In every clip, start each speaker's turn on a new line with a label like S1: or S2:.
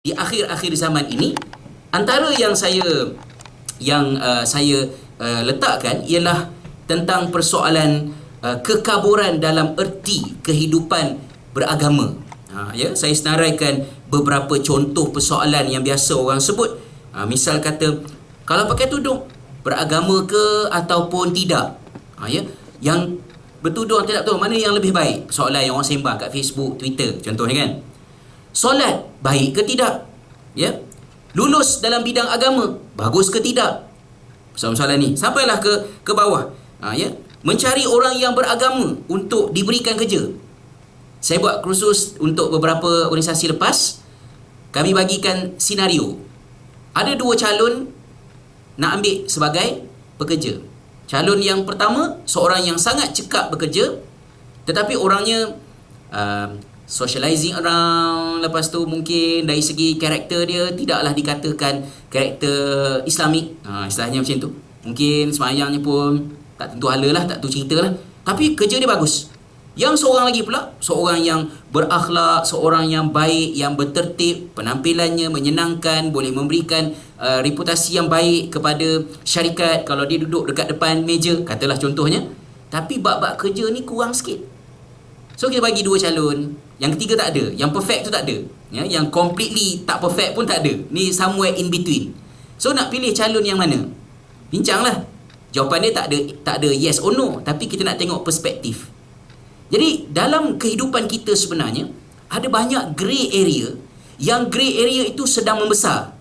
S1: di akhir-akhir zaman ini, antara yang saya letakkan ialah tentang persoalan kekaburan dalam erti kehidupan beragama. Ya, saya senaraikan beberapa contoh persoalan yang biasa orang sebut. Misal kata, kalau pakai tudung, beragama ke ataupun tidak? Ya, yang bertudung tidak tahu mana yang lebih baik? Soalan yang orang sembang kat Facebook, Twitter contohnya kan. Solat baik ke tidak? Ya. Lulus dalam bidang agama bagus ke tidak? Soalan ni sampailah ke bawah. Ya. Mencari orang yang beragama untuk diberikan kerja. Saya buat kursus untuk beberapa organisasi lepas. Kami bagikan senario. Ada dua calon nak ambil sebagai pekerja. Calon yang pertama, seorang yang sangat cekap bekerja, tetapi orangnya socializing around, lepas tu mungkin dari segi karakter dia tidaklah dikatakan karakter Islamik, istilahnya macam tu. Mungkin semayangnya pun tak tentu hala lah, tak tentu cerita lah, tapi kerja dia bagus. Yang seorang lagi pula, seorang yang berakhlak, seorang yang baik, yang bertertib, penampilannya menyenangkan, boleh memberikan reputasi yang baik kepada syarikat kalau dia duduk dekat depan meja, katalah contohnya. Tapi bab-bab kerja ni kurang sikit. So kita bagi dua calon. Yang ketiga tak ada, yang perfect tu tak ada, ya, yang completely tak perfect pun tak ada. Ni somewhere in between. So nak pilih calon yang mana? Bincanglah. Jawapan dia tak ada yes or no, tapi kita nak tengok perspektif. Jadi dalam kehidupan kita sebenarnya ada banyak grey area, yang grey area itu sedang membesar,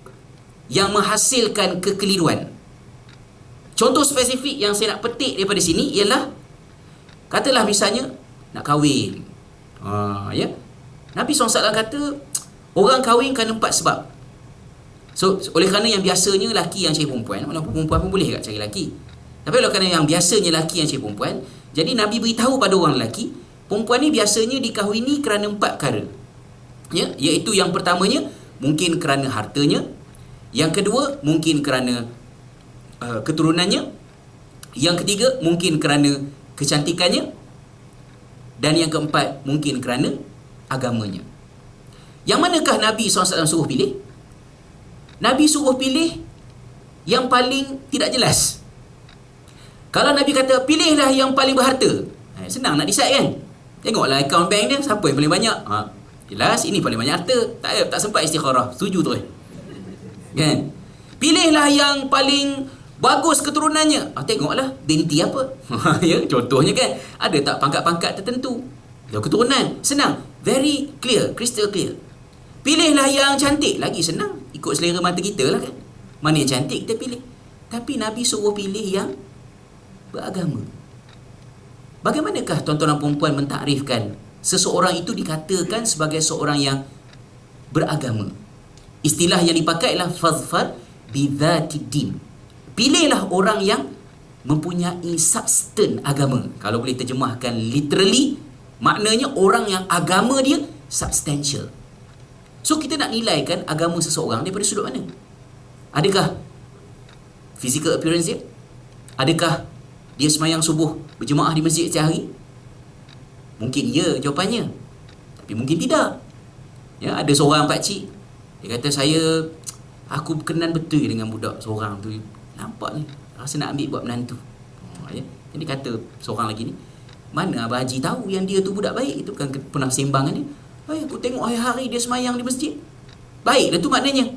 S1: yang menghasilkan kekeliruan. Contoh spesifik yang saya nak petik daripada sini ialah, katalah misalnya nak kahwin. Ya. Nabi SAW kata orang kahwin kerana 4 sebab. So oleh kerana yang biasanya lelaki yang cari perempuan, walaupun perempuan pun boleh kat cari lelaki, tapi oleh kerana yang biasanya lelaki yang cari perempuan, jadi Nabi beritahu pada orang lelaki, perempuan ni biasanya dikahwini kerana 4 perkara. Ya, iaitu yang pertamanya mungkin kerana hartanya, yang kedua mungkin kerana keturunannya, yang ketiga mungkin kerana kecantikannya, dan yang keempat mungkin kerana agamanya. Yang manakah Nabi SAW suruh pilih? Nabi suruh pilih yang paling tidak jelas. Kalau Nabi kata pilihlah yang paling berharta, senang nak decide kan? Tengoklah akaun bank dia, siapa yang paling banyak. Jelas ini paling banyak harta. Tak sempat istikharah, setuju tu kan? Pilihlah yang paling bagus keturunannya. Tengoklah binti apa. Ya, contohnya kan, ada tak pangkat-pangkat tertentu. Keturunan, senang, very clear, crystal clear. Pilihlah yang cantik, lagi senang, ikut selera mata kita lah kan. Mana yang cantik kita pilih. Tapi Nabi suruh pilih yang beragama. Bagaimanakah tuan-tuan dan perempuan mentakrifkan seseorang itu dikatakan sebagai seorang yang beragama? Istilah yang dipakai ialah fadfar bidzatiddin. Pilihlah orang yang mempunyai substan agama. Kalau boleh terjemahkan literally, maknanya orang yang agama dia substantial. So kita nak nilaikan agama seseorang daripada sudut mana? Adakah physical appearance dia? Adakah dia semayang subuh berjemaah di masjid setiap hari? Mungkin ya jawapannya, tapi mungkin tidak. Ya, ada seorang pakcik, dia kata aku berkenan betul dengan budak seorang tu. Nampak ni, rasa nak ambil buat menantu. Ya. Jadi kata seorang lagi ni, mana Abang Haji tahu yang dia tu budak baik? Itu kan pernah sembang kan dia. Aku tengok hari-hari dia semayang di masjid. Baiklah tu maknanya.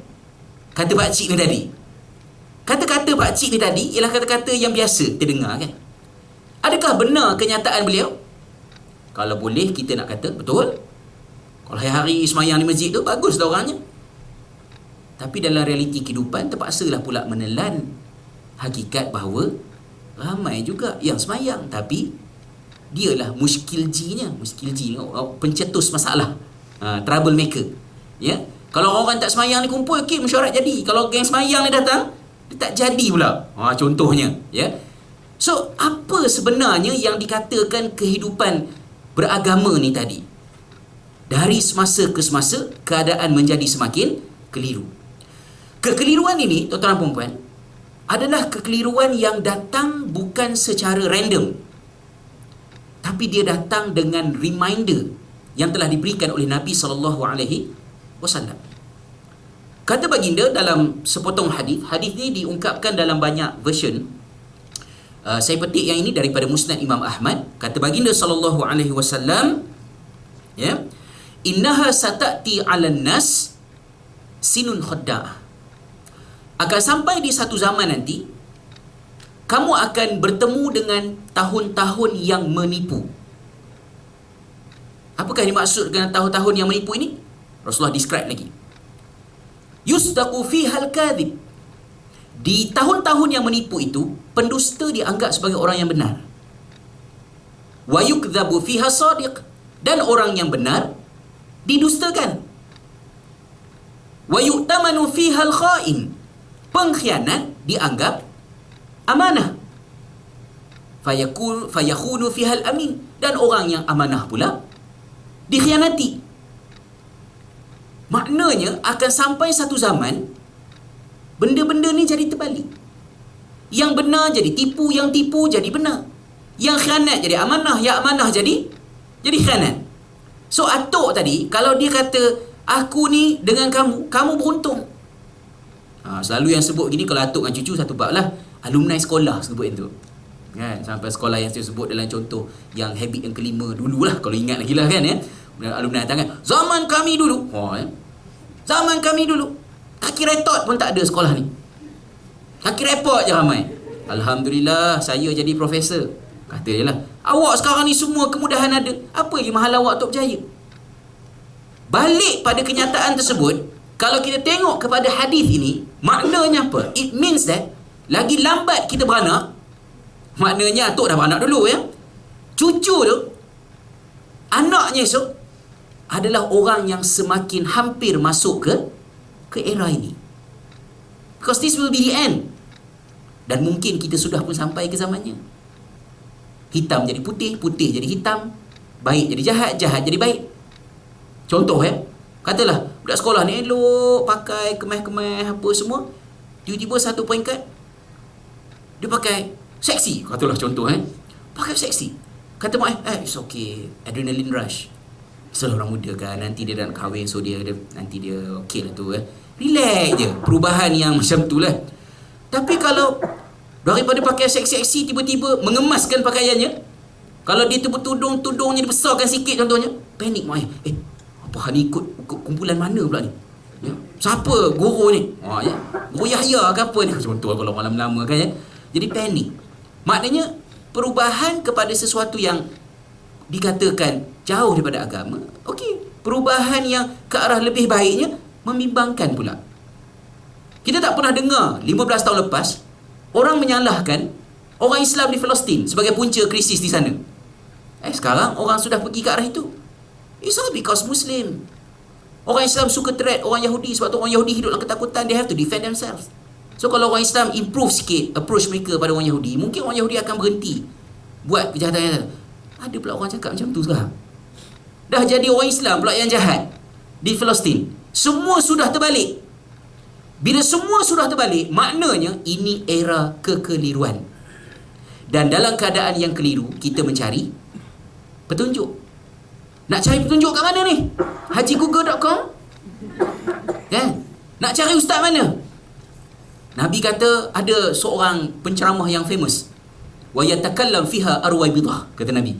S1: Kata pakcik ni tadi. Kata-kata pakcik ni tadi ialah kata-kata yang biasa kita dengar kan. Adakah benar kenyataan beliau? Kalau boleh kita nak kata betul. Kalau hari-hari semayang di masjid tu, baguslah orangnya. Tapi dalam realiti kehidupan terpaksalah pula menelan hakikat bahawa ramai juga yang semayang, tapi dialah muskiljinya, pencetus masalah, troublemaker. Ya, kalau orang tak semayang ni kumpul, okey, mesyuarat jadi. Kalau geng semayang ni datang, dia tak jadi pula. Contohnya, ya. So, apa sebenarnya yang dikatakan kehidupan beragama ni tadi? Dari semasa ke semasa, keadaan menjadi semakin keliru. Kekeliruan ini, tuan-tuan dan perempuan, adalah kekeliruan yang datang bukan secara random, tapi dia datang dengan reminder yang telah diberikan oleh Nabi SAW. Kata baginda dalam sepotong hadis, hadis ni diungkapkan dalam banyak version. Saya petik yang ini daripada Musnad Imam Ahmad. Kata baginda sallallahu alaihi wasallam, ya, innaha satati 'alan nas sinun khadda'ah. Akan sampai di satu zaman nanti, kamu akan bertemu dengan tahun-tahun yang menipu. Apakah dimaksud dengan tahun-tahun yang menipu ini? Rasulullah describe lagi. Yusdaqu fihal kadhib. Di tahun-tahun yang menipu itu, pendusta dianggap sebagai orang yang benar. Wa yukdhabu fiha sadiq. Dan orang yang benar didustakan. Wa yu'tamanu fihal kha'in. Pengkhianat dianggap amanah. Fayakhunu fihal amin. Dan orang yang amanah pula dikhianati. Maknanya akan sampai satu zaman benda-benda ni jadi terbalik. Yang benar jadi tipu, yang tipu jadi benar. Yang khianat jadi amanah, yang amanah jadi khianat. So atuk tadi, kalau dia kata aku ni dengan kamu, kamu beruntung. Selalu yang sebut gini kalau atuk dengan cucu satu bab lah. Alumni sekolah sebut itu. Kan, sampai sekolah yang saya sebut dalam contoh yang habit yang kelima dululah, kalau ingat lagi lah kan, ya. Alumni datang kan, zaman kami dulu. Zaman kami dulu kaki retot pun tak ada sekolah ni. Kaki repot je ramai. Alhamdulillah saya jadi profesor. Kata je lah, awak sekarang ni semua kemudahan ada, apa lagi mahal awak untuk berjaya? Balik pada kenyataan tersebut, kalau kita tengok kepada hadis ini, maknanya apa? It means that lagi lambat kita beranak, maknanya atuk dah beranak dulu, ya. Cucu tu, anaknya esok adalah orang yang semakin hampir masuk ke era ini. Because this will be the end. Dan mungkin kita sudah pun sampai ke zamannya. Hitam jadi putih, putih jadi hitam, baik jadi jahat, jahat jadi baik. Contoh, katalah budak sekolah ni elok pakai kemeh-kemeh apa semua, tiba-tiba satu peringkat dia pakai seksi, katalah contoh, pakai seksi. Kata mak, it's okay, adrenaline rush. Selalu orang muda kan, nanti dia nak kahwin, so nanti dia okey lah tu, relax je, perubahan yang macam tu lah. Tapi kalau daripada pakai seksi-seksi tiba-tiba mengemaskan pakaiannya, kalau dia tudungnya dibesarkan sikit contohnya, panik mak, apa ni ikut kumpulan mana pula ni, ya? Siapa guru ni, ya? Guru Yahya ke apa ni, contoh kalau malam lama kan, ya? Jadi panik. Maknanya perubahan kepada sesuatu yang dikatakan jauh daripada agama, okey, perubahan yang ke arah lebih baiknya membimbangkan pula. Kita tak pernah dengar 15 tahun lepas orang menyalahkan orang Islam di Palestin sebagai punca krisis di sana. Sekarang orang sudah pergi ke arah itu. It's all because Muslim. Orang Islam suka threat orang Yahudi sebab tu orang Yahudi hidup dalam ketakutan, they have to defend themselves. So kalau orang Islam improve sikit approach mereka pada orang Yahudi, mungkin orang Yahudi akan berhenti buat kejahatan. Ada pula orang cakap macam tu sekarang. Dah jadi orang Islam pula yang jahat di Palestin. Semua sudah terbalik. Bila semua sudah terbalik, maknanya ini era kekeliruan. Dan dalam keadaan yang keliru, kita mencari petunjuk. Nak cari petunjuk kat mana ni? hajigoogle.com? Kan? Nak cari ustaz mana? Nabi kata ada seorang penceramah yang famous. Wa yatakallam fiha arwaibidah, kata Nabi.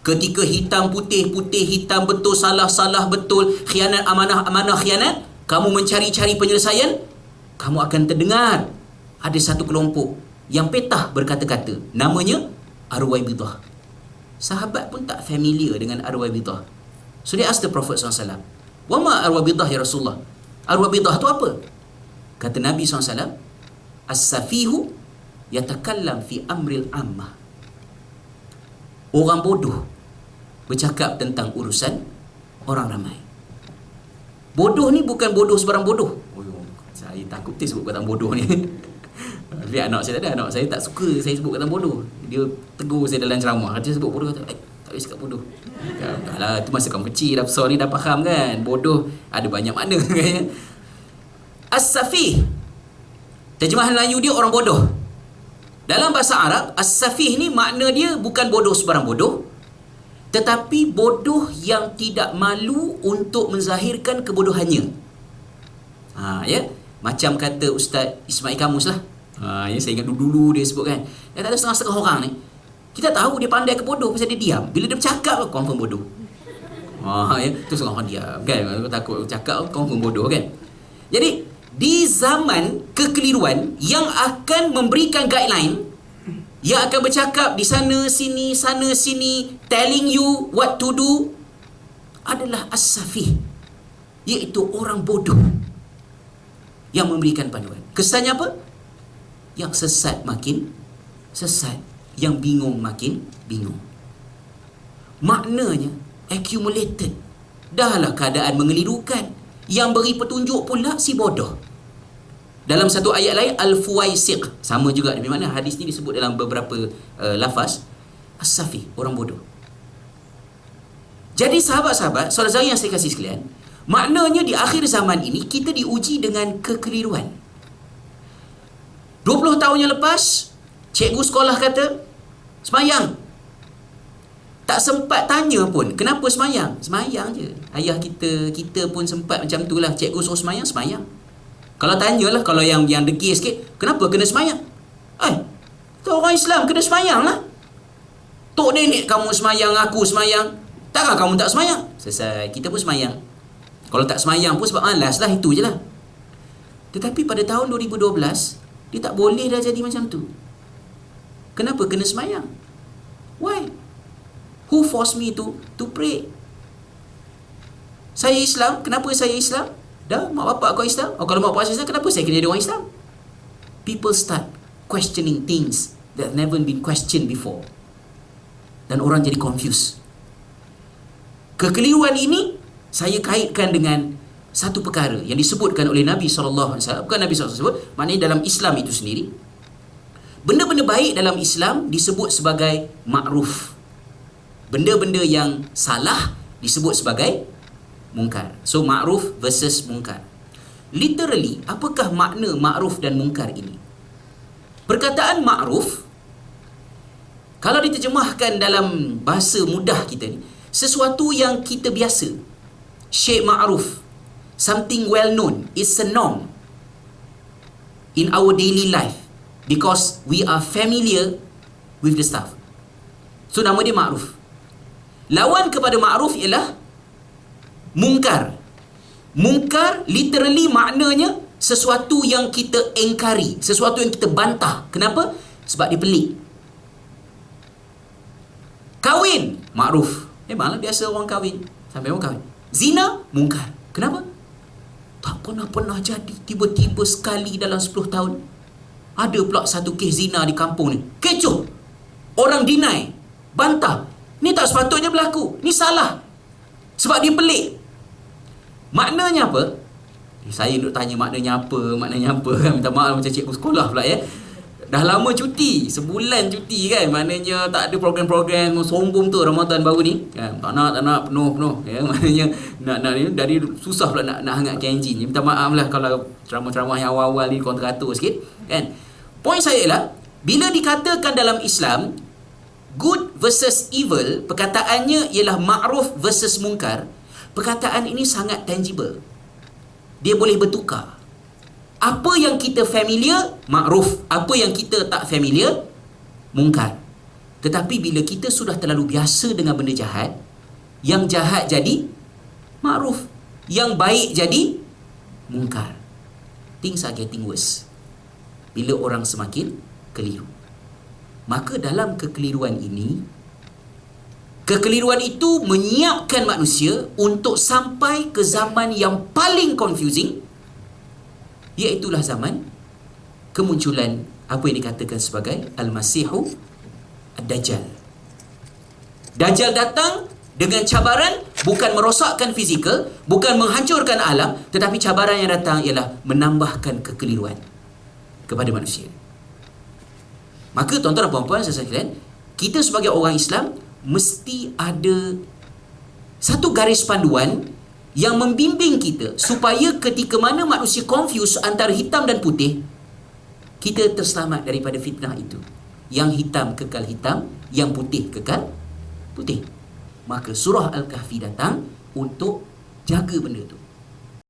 S1: Ketika hitam putih, putih hitam betul, salah salah betul, khianat amanah amanah khianat, kamu mencari-cari penyelesaian, kamu akan terdengar ada satu kelompok yang petah berkata-kata, namanya Arwaibidah. Sahabat pun tak familiar dengan Arwaibidah. So they ask the Prophet SAW, wa ma Arwaibidah ya Rasulullah? Arwaibidah tu apa? Kata Nabi SAW, as-safihu yatakallam fi amril ammah. Orang bodoh bercakap tentang urusan orang ramai. Bodoh ni bukan bodoh sebarang bodoh. Saya takut sebut kata bodoh ni. Tapi anak saya tak ada. Anak saya tak suka saya sebut kata bodoh. Dia tegur saya dalam ceramah. Dia sebut bodoh, kata, tak boleh cakap bodoh. Alah, tu masa kamu kecil dah besar ni dah faham kan. Bodoh ada banyak makna. As-safih, terjemahan Melayu dia orang bodoh. Dalam bahasa Arab, as-safih ni makna dia bukan bodoh sebarang bodoh, tetapi bodoh yang tidak malu untuk menzahirkan kebodohannya. Ya, macam kata Ustaz Ismail Kamus lah. Ya, saya ingat dulu dia sebut kan, dia tak ada setengah-setengah orang ni, kita tahu dia pandai ke bodoh pasal dia diam. Bila dia bercakap, confirm bodoh. Ya, tu setengah orang diam kan, takut cakap confirm bodoh kan. Jadi di zaman kekeliruan yang akan memberikan guideline, yang akan bercakap di sana sini, telling you what to do, adalah as-safih, iaitu orang bodoh yang memberikan panduan. Kesannya apa? Yang sesat makin sesat, yang bingung makin bingung. Maknanya accumulated. Dahlah keadaan mengelirukan. Yang beri petunjuk pula si bodoh. Dalam satu ayat lain, Al-Fuwaisiq, sama juga, di mana hadis ni disebut dalam beberapa lafaz, as-safih, orang bodoh. Jadi sahabat-sahabat, saudara yang saya kasih sekalian, maknanya di akhir zaman ini kita diuji dengan kekeliruan. 20 tahun yang lepas, cikgu sekolah kata semayang. Tak sempat tanya pun kenapa semayang. Semayang je. Ayah kita pun sempat macam tu lah. Cikgu suruh semayang, semayang. Kalau tanyalah, kalau yang degil sikit, kenapa kena semayang? Tu orang Islam kena semayang lah. Tok nenek kamu semayang, aku semayang, takkan kamu tak semayang? Selesai, kita pun semayang. Kalau tak semayang pun sebab malas lah, itu je lah. Tetapi pada tahun 2012, dia tak boleh dah jadi macam tu. Kenapa kena semayang? Why? Who forced me to pray? Saya Islam, kenapa saya Islam? Dah, mak bapak kau Islam. Kalau mak bapak Islam, kenapa saya kena jadi orang Islam? People start questioning things that never been questioned before. Dan orang jadi confused. Kekeliruan ini saya kaitkan dengan satu perkara yang disebutkan oleh Nabi SAW. Bukan Nabi SAW sebut, maknanya dalam Islam itu sendiri, benda-benda baik dalam Islam disebut sebagai ma'ruf. Benda-benda yang salah disebut sebagai mungkar. So, ma'ruf versus mungkar. Literally, apakah makna ma'ruf dan mungkar ini? Perkataan ma'ruf, kalau diterjemahkan dalam bahasa mudah kita ni, sesuatu yang kita biasa. Syai' ma'ruf, something well known, it's a norm in our daily life because we are familiar with the stuff. So, nama dia ma'ruf. Lawan kepada ma'ruf ialah mungkar. Mungkar literally maknanya sesuatu yang kita engkari, sesuatu yang kita bantah. Kenapa? Sebab dia pelik. Kahwin, ma'ruf. Memanglah biasa orang kahwin. Sampai orang kahwin. Zina, mungkar. Kenapa? Tak pernah jadi. Tiba-tiba sekali dalam 10 tahun ada pula satu kes zina di kampung ni. Kecoh. Orang deny, bantah. Ni tak sepatutnya berlaku. Ni salah. Sebab dia pelik. Maknanya apa? Saya nak tanya maknanya apa kan. Minta maaf macam cikgu sekolah pula ya. Dah lama cuti, sebulan cuti kan. Maknanya tak ada program-program sombong tu Ramadan baru ni kan. Tak nak penuh ya. Maknanya nak ni dari susah pula nak hangatkan enjin. Minta maaf lah kalau ceramah-ceramah yang awal-awal ni kurang teratur sikit kan. Poin saya ialah, bila dikatakan dalam Islam good versus evil, perkataannya ialah ma'ruf versus mungkar. Perkataan ini sangat tangible. Dia boleh bertukar. Apa yang kita familiar, ma'ruf. Apa yang kita tak familiar, mungkar. Tetapi bila kita sudah terlalu biasa dengan benda jahat, yang jahat jadi ma'ruf, yang baik jadi mungkar. Things are getting worse bila orang semakin keliru. Maka dalam kekeliruan ini, kekeliruan itu menyiapkan manusia untuk sampai ke zaman yang paling confusing, iaitulah zaman kemunculan apa yang dikatakan sebagai Al-Masihu Ad-Dajjal. Dajjal datang dengan cabaran bukan merosakkan fizikal, bukan menghancurkan alam, tetapi cabaran yang datang ialah menambahkan kekeliruan kepada manusia. Maka tuan-tuan dan puan-puan sekalian, kita sebagai orang Islam mesti ada satu garis panduan yang membimbing kita supaya ketika mana manusia confuse antara hitam dan putih, kita terselamat daripada fitnah itu. Yang hitam kekal hitam, yang putih kekal putih. Maka surah Al-Kahfi datang untuk jaga benda itu.